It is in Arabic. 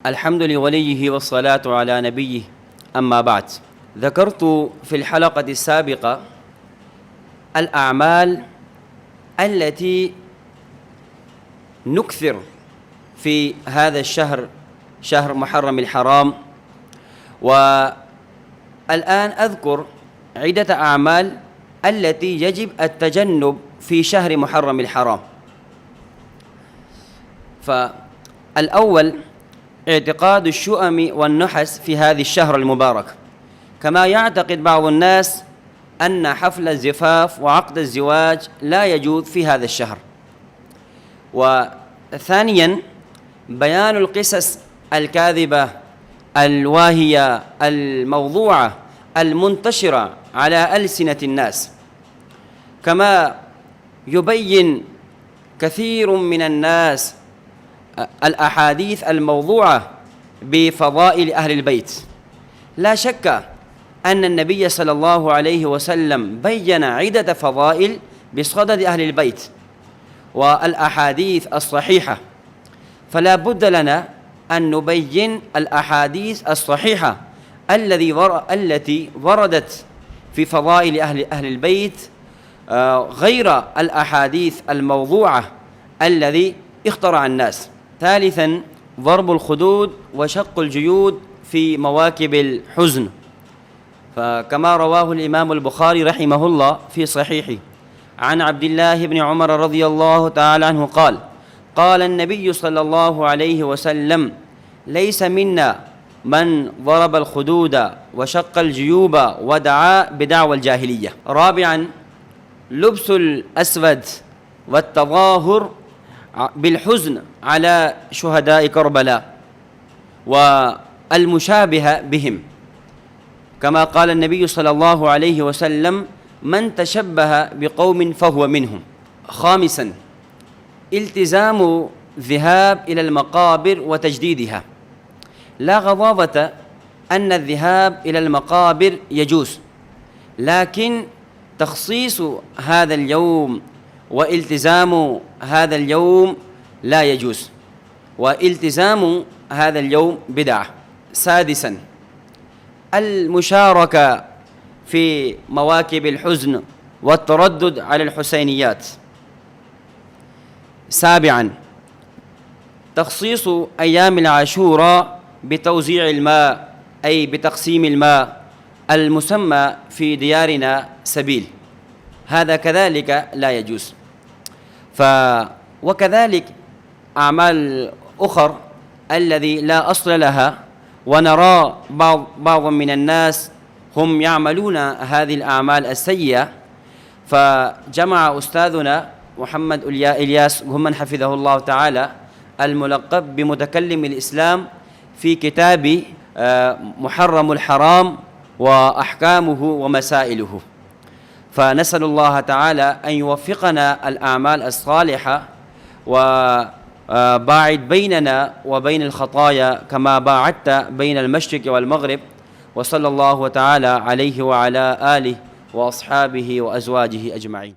الحمد لوليه والصلاة على نبيه. أما بعد، ذكرت في الحلقة السابقة الأعمال التي نكثر في هذا الشهر، شهر محرم الحرام، والآن أذكر عدة أعمال التي يجب التجنب في شهر محرم الحرام. فالأول اعتقاد الشؤم والنحس في هذه الشهر المبارك، كما يعتقد بعض الناس أن حفل الزفاف وعقد الزواج لا يجوز في هذا الشهر. وثانيا بيان القصص الكاذبة الواهية الموضوعة المنتشرة على ألسنة الناس، كما يبين كثير من الناس الأحاديث الموضوعة بفضائل أهل البيت. لا شك أن النبي صلى الله عليه وسلم بين عدة فضائل بصدد أهل البيت والأحاديث الصحيحة، فلا بد لنا أن نبين الأحاديث الصحيحة التي وردت في فضائل أهل البيت غير الأحاديث الموضوعة الذي اخترع الناس. ثالثا ضرب الخدود وشق الجيود في مواكب الحزن، فكما رواه الإمام البخاري رحمه الله في صحيحه عن عبد الله بن عمر رضي الله تعالى عنه قال: قال النبي صلى الله عليه وسلم: ليس منا من ضرب الخدود وشق الجيوب ودعا بدعوى الجاهلية. رابعا لبس الأسود والتظاهر بالحزن على شهداء كربلاء والمشابه بهم، كما قال النبي صلى الله عليه وسلم: من تشبه بقوم فهو منهم. خامسا التزام الذهاب إلى المقابر وتجديدها. لا غضاضة أن الذهاب إلى المقابر يجوز، لكن تخصيص هذا اليوم والتزام هذا اليوم لا يجوز، والتزام هذا اليوم بدعة. سادسا المشاركة في مواكب الحزن والتردد على الحسينيات. سابعا تخصيص أيام العاشوراء بتوزيع الماء، أي بتقسيم الماء المسمى في ديارنا سبيل، هذا كذلك لا يجوز. وكذلك أعمال أخر الذي لا أصل لها، ونرى بعض من الناس هم يعملون هذه الأعمال السيئة. فجمع أستاذنا محمد إلياس هم حفظه الله تعالى الملقب بمتكلم الإسلام في كتاب محرم الحرام وأحكامه ومسائله، فنسأل الله تعالى أن يوفقنا الأعمال الصالحة وباعد بيننا وبين الخطايا كما باعدت بين المشرق والمغرب. وصلى الله تعالى عليه وعلى آله وأصحابه وأزواجه أجمعين.